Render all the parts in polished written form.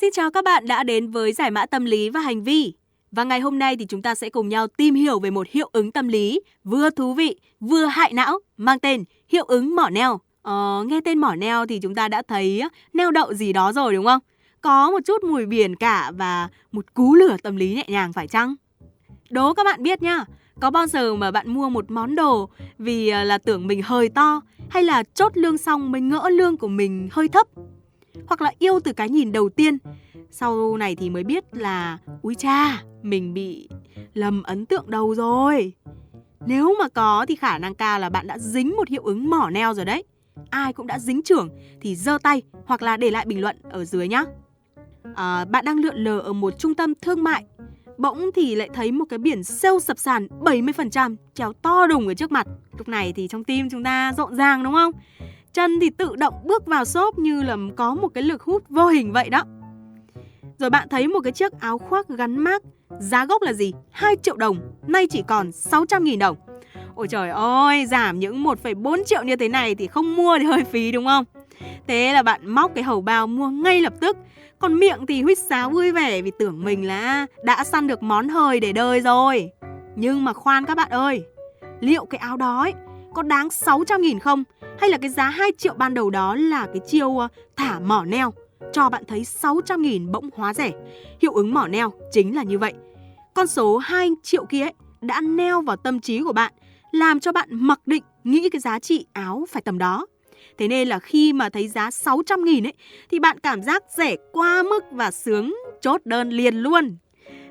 Xin chào các bạn đã đến với giải mã tâm lý và hành vi. Và ngày hôm nay thì chúng ta sẽ cùng nhau tìm hiểu về một hiệu ứng tâm lý vừa thú vị, vừa hại não, mang tên hiệu ứng mỏ neo. Nghe tên mỏ neo thì chúng ta đã thấy neo đậu gì đó rồi đúng không? Có một chút mùi biển cả và một cú lửa tâm lý nhẹ nhàng phải chăng? Đố các bạn biết nhá, có bao giờ mà bạn mua một món đồ vì là tưởng mình hơi to, hay là chốt lương xong mới ngỡ lương của mình hơi thấp? Hoặc là yêu từ cái nhìn đầu tiên, sau này thì mới biết là úi cha, mình bị lầm ấn tượng đầu rồi. Nếu mà có thì khả năng cao là bạn đã dính một hiệu ứng mỏ neo rồi đấy. Ai cũng đã dính chưởng thì giơ tay hoặc là để lại bình luận ở dưới nhá. Bạn đang lượn lờ ở một trung tâm thương mại, bỗng thì lại thấy một cái biển sale sập sàn 70% treo to đùng ở trước mặt. Lúc này thì trong tim chúng ta rộn ràng đúng không? Chân thì tự động bước vào shop như là có một cái lực hút vô hình vậy đó. Rồi bạn thấy một cái chiếc áo khoác gắn mác, giá gốc là gì? 2 triệu đồng, nay chỉ còn 600.000 đồng. Ôi trời ơi, giảm những 1,4 triệu như thế này thì không mua thì hơi phí đúng không? Thế là bạn móc cái hầu bao mua ngay lập tức. Còn miệng thì huýt sáo vui vẻ vì tưởng mình là đã săn được món hời để đời rồi. Nhưng mà khoan các bạn ơi, liệu cái áo đó ấy, có đáng 600.000 không? Hay là cái giá 2 triệu ban đầu đó là cái chiêu thả mỏ neo, cho bạn thấy 600.000 bỗng hóa rẻ? Hiệu ứng mỏ neo chính là như vậy. Con số 2 triệu kia ấy đã neo vào tâm trí của bạn, làm cho bạn mặc định nghĩ cái giá trị áo phải tầm đó. Thế nên là khi mà thấy giá 600.000 ấy thì bạn cảm giác rẻ quá mức và sướng chốt đơn liền luôn.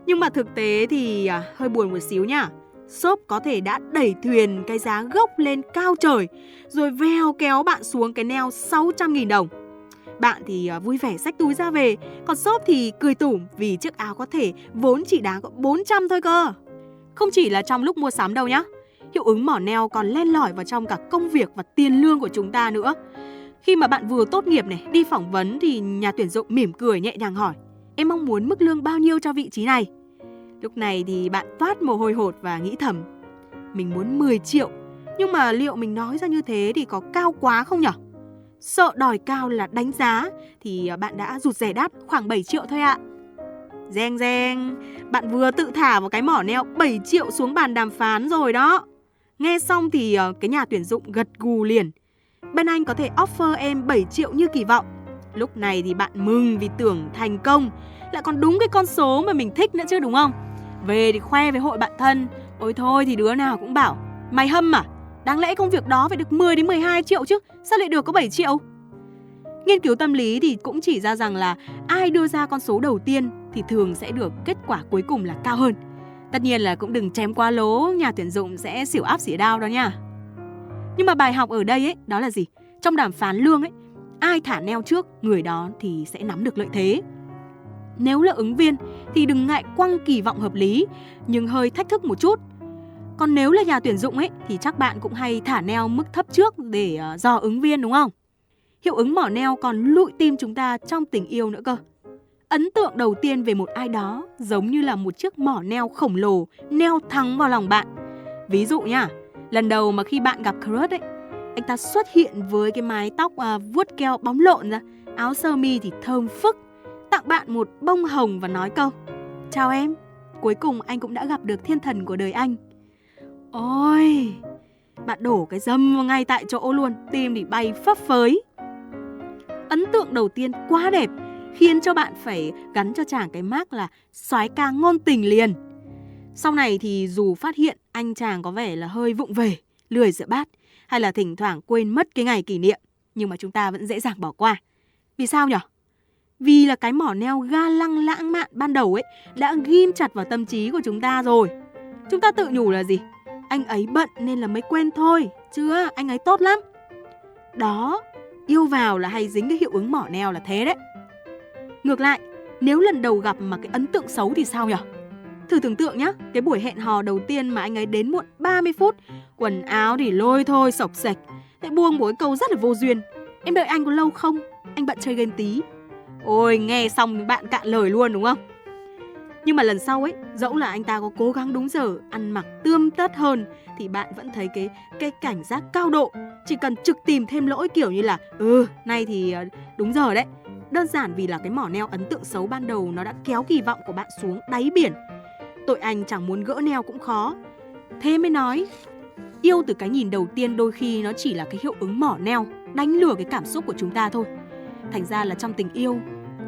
Nhưng mà thực tế thì hơi buồn một xíu nha. Shop có thể đã đẩy thuyền cái giá gốc lên cao trời, rồi vèo kéo bạn xuống cái neo 600.000 đồng. Bạn thì vui vẻ xách túi ra về, còn shop thì cười tủm vì chiếc áo có thể vốn chỉ đáng có 400 thôi cơ. Không chỉ là trong lúc mua sắm đâu nhá, hiệu ứng mỏ neo còn len lỏi vào trong cả công việc và tiền lương của chúng ta nữa. Khi mà bạn vừa tốt nghiệp này, đi phỏng vấn thì nhà tuyển dụng mỉm cười nhẹ nhàng hỏi: em mong muốn mức lương bao nhiêu cho vị trí này? Lúc này thì bạn toát mồ hôi hột và nghĩ thầm: mình muốn 10 triệu, nhưng mà liệu mình nói ra như thế thì có cao quá không nhở? Sợ đòi cao là đánh giá thì bạn đã rụt rè đáp khoảng 7 triệu thôi ạ. Reng reng, bạn vừa tự thả vào cái mỏ neo 7 triệu xuống bàn đàm phán rồi đó. Nghe xong thì cái nhà tuyển dụng gật gù liền: bên anh có thể offer em 7 triệu như kỳ vọng. Lúc này thì bạn mừng vì tưởng thành công, lại còn đúng cái con số mà mình thích nữa chứ đúng không? Về thì khoe với hội bạn thân. Ôi thôi thì đứa nào cũng bảo: mày hâm à? Đáng lẽ công việc đó phải được 10 đến 12 triệu chứ, sao lại được có 7 triệu? Nghiên cứu tâm lý thì cũng chỉ ra rằng là ai đưa ra con số đầu tiên thì thường sẽ được kết quả cuối cùng là cao hơn. Tất nhiên là cũng đừng chém quá lố, nhà tuyển dụng sẽ xỉu áp xỉa đao đó nha. Nhưng mà bài học ở đây ấy, đó là gì? Trong đàm phán lương ấy, ai thả neo trước, người đó thì sẽ nắm được lợi thế. Nếu là ứng viên thì đừng ngại quăng kỳ vọng hợp lý, nhưng hơi thách thức một chút. Còn nếu là nhà tuyển dụng ấy thì chắc bạn cũng hay thả neo mức thấp trước để dò ứng viên đúng không? Hiệu ứng mỏ neo còn lụi tim chúng ta trong tình yêu nữa cơ. Ấn tượng đầu tiên về một ai đó giống như là một chiếc mỏ neo khổng lồ neo thẳng vào lòng bạn. Ví dụ nha, lần đầu mà khi bạn gặp crush ấy, anh ta xuất hiện với cái mái tóc vuốt keo bóng lộn ra, áo sơ mi thì thơm phức, tặng bạn một bông hồng và nói câu: chào em, cuối cùng anh cũng đã gặp được thiên thần của đời anh. Ôi, bạn đổ cái dâm vào ngay tại chỗ luôn, tim thì bay phấp phới. Ấn tượng đầu tiên quá đẹp khiến cho bạn phải gắn cho chàng cái mác là soái ca ngôn tình liền. Sau này thì dù phát hiện anh chàng có vẻ là hơi vụng về, lười rửa bát, hay là thỉnh thoảng quên mất cái ngày kỷ niệm, nhưng mà chúng ta vẫn dễ dàng bỏ qua. Vì sao nhỉ? Vì là cái mỏ neo ga lăng lãng mạn ban đầu ấy đã ghim chặt vào tâm trí của chúng ta rồi. Chúng ta tự nhủ là gì? Anh ấy bận nên là mới quên thôi, chứ anh ấy tốt lắm. Đó, yêu vào là hay dính cái hiệu ứng mỏ neo là thế đấy. Ngược lại, nếu lần đầu gặp mà cái ấn tượng xấu thì sao nhỉ? Thử tưởng tượng nhá, cái buổi hẹn hò đầu tiên mà anh ấy đến muộn 30 phút, quần áo thì lôi thôi xộc xệch, lại buông một cái câu rất là vô duyên: em đợi anh có lâu không? Anh bận chơi game tí. Ôi, nghe xong bạn cạn lời luôn đúng không? Nhưng mà lần sau ấy, dẫu là anh ta có cố gắng đúng giờ, ăn mặc tươm tất hơn, thì bạn vẫn thấy cái cảnh giác cao độ. Chỉ cần trực tìm thêm lỗi kiểu như là nay thì đúng giờ đấy, Đơn giản vì là cái mỏ neo ấn tượng xấu ban đầu nó đã kéo kỳ vọng của bạn xuống đáy biển. Tội anh chẳng muốn gỡ neo cũng khó. Thế mới nói, yêu từ cái nhìn đầu tiên đôi khi nó chỉ là cái hiệu ứng mỏ neo, đánh lừa cái cảm xúc của chúng ta thôi. Thành ra là trong tình yêu,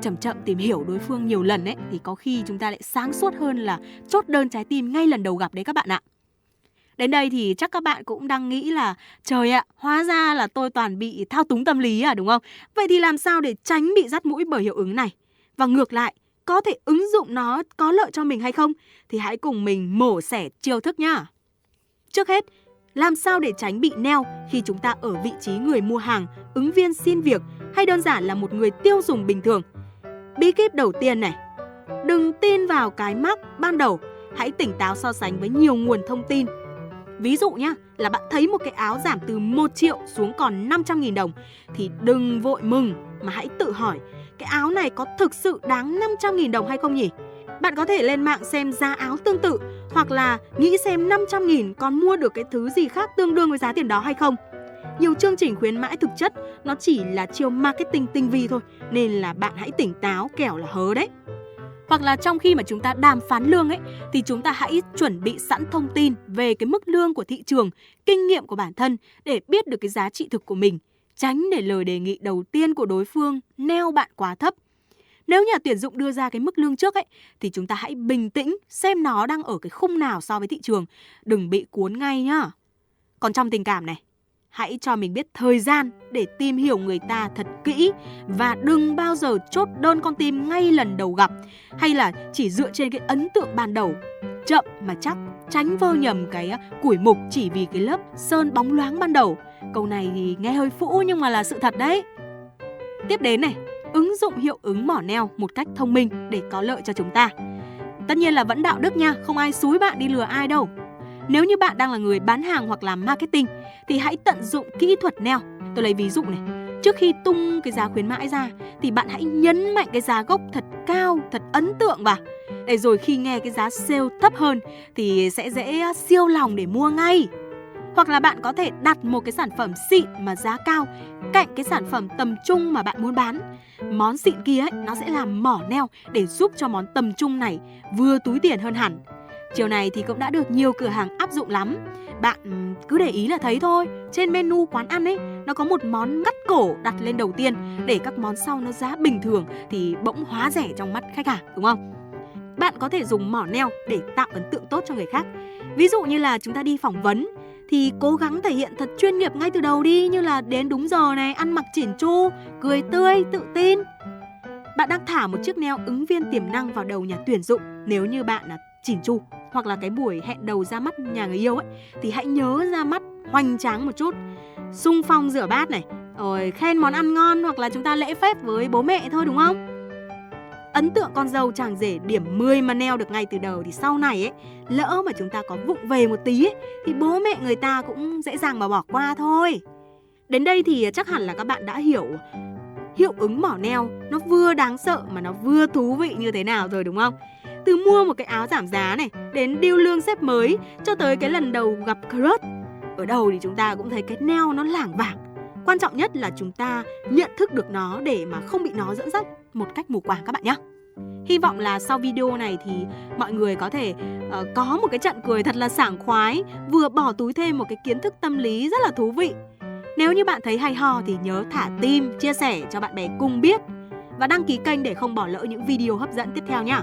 chậm chậm tìm hiểu đối phương nhiều lần ấy, thì có khi chúng ta lại sáng suốt hơn là chốt đơn trái tim ngay lần đầu gặp đấy các bạn ạ. Đến đây thì chắc các bạn cũng đang nghĩ là trời ạ, hóa ra là tôi toàn bị thao túng tâm lý à, đúng không? Vậy thì làm sao để tránh bị dắt mũi bởi hiệu ứng này? Và ngược lại, có thể ứng dụng nó có lợi cho mình hay không? Thì hãy cùng mình mổ xẻ chiêu thức nhá. Trước hết, làm sao để tránh bị neo khi chúng ta ở vị trí người mua hàng, ứng viên xin việc hay đơn giản là một người tiêu dùng bình thường? Bí kíp đầu tiên này, đừng tin vào cái mác ban đầu, hãy tỉnh táo so sánh với nhiều nguồn thông tin. Ví dụ nhá, là bạn thấy một cái áo giảm từ 1 triệu xuống còn 500.000 đồng thì đừng vội mừng mà hãy tự hỏi cái áo này có thực sự đáng 500.000 đồng hay không nhỉ? Bạn có thể lên mạng xem giá áo tương tự hoặc là nghĩ xem 500.000 còn mua được cái thứ gì khác tương đương với giá tiền đó hay không. Nhiều chương trình khuyến mãi thực chất nó chỉ là chiêu marketing tinh vi thôi, nên là bạn hãy tỉnh táo kẻo là hớ đấy. Hoặc là trong khi mà chúng ta đàm phán lương ấy, thì chúng ta hãy chuẩn bị sẵn thông tin về cái mức lương của thị trường, kinh nghiệm của bản thân để biết được cái giá trị thực của mình. Tránh để lời đề nghị đầu tiên của đối phương neo bạn quá thấp. Nếu nhà tuyển dụng đưa ra cái mức lương trước ấy, thì chúng ta hãy bình tĩnh xem nó đang ở cái khung nào so với thị trường. Đừng bị cuốn ngay nhá. Còn trong tình cảm này, hãy cho mình biết thời gian để tìm hiểu người ta thật kỹ và đừng bao giờ chốt đơn con tim ngay lần đầu gặp hay là chỉ dựa trên cái ấn tượng ban đầu. Chậm mà chắc, tránh vơ nhầm cái củi mục chỉ vì cái lớp sơn bóng loáng ban đầu. Câu này thì nghe hơi phũ nhưng mà là sự thật đấy. Tiếp đến này, ứng dụng hiệu ứng mỏ neo một cách thông minh để có lợi cho chúng ta. Tất nhiên là vẫn đạo đức nha, không ai xúi bạn đi lừa ai đâu. Nếu như bạn đang là người bán hàng hoặc làm marketing thì hãy tận dụng kỹ thuật neo. Tôi lấy ví dụ này, trước khi tung cái giá khuyến mãi ra thì bạn hãy nhấn mạnh cái giá gốc thật cao, thật ấn tượng vào. Để rồi khi nghe cái giá sale thấp hơn thì sẽ dễ siêu lòng để mua ngay. Hoặc là bạn có thể đặt một cái sản phẩm xịn mà giá cao cạnh cái sản phẩm tầm trung mà bạn muốn bán. Món xịn kia ấy, nó sẽ làm mỏ neo để giúp cho món tầm trung này vừa túi tiền hơn hẳn. Chiều này thì cũng đã được nhiều cửa hàng áp dụng lắm. Bạn cứ để ý là thấy thôi. Trên menu quán ăn ấy, nó có một món ngắt cổ đặt lên đầu tiên để các món sau nó giá bình thường thì bỗng hóa rẻ trong mắt khách hàng, đúng không? Bạn có thể dùng mỏ neo để tạo ấn tượng tốt cho người khác. Ví dụ như là chúng ta đi phỏng vấn thì cố gắng thể hiện thật chuyên nghiệp ngay từ đầu đi, như là đến đúng giờ này, ăn mặc chỉn chu, cười tươi, tự tin. Bạn đang thả một chiếc neo ứng viên tiềm năng vào đầu nhà tuyển dụng. Nếu như bạn là chỉn chu hoặc là cái buổi hẹn đầu ra mắt nhà người yêu ấy, thì hãy nhớ ra mắt hoành tráng một chút, xung phong rửa bát này, rồi khen món ăn ngon hoặc là chúng ta lễ phép với bố mẹ thôi, đúng không? Ấn tượng con dâu chàng rể điểm 10 mà neo được ngay từ đầu thì sau này ấy, lỡ mà chúng ta có vụng về một tí ấy, thì bố mẹ người ta cũng dễ dàng mà bỏ qua thôi. Đến đây thì chắc hẳn là các bạn đã hiểu hiệu ứng mỏ neo nó vừa đáng sợ mà nó vừa thú vị như thế nào rồi, đúng không? Từ mua một cái áo giảm giá này, đến điêu lương sếp mới, cho tới cái lần đầu gặp crush. Ở đầu thì chúng ta cũng thấy cái neo nó lảng vảng. Quan trọng nhất là chúng ta nhận thức được nó để mà không bị nó dẫn dắt một cách mù quáng các bạn nhé. Hy vọng là sau video này thì mọi người có thể có một cái trận cười thật là sảng khoái, vừa bỏ túi thêm một cái kiến thức tâm lý rất là thú vị. Nếu như bạn thấy hay ho thì nhớ thả tim, chia sẻ cho bạn bè cùng biết và đăng ký kênh để không bỏ lỡ những video hấp dẫn tiếp theo nhé.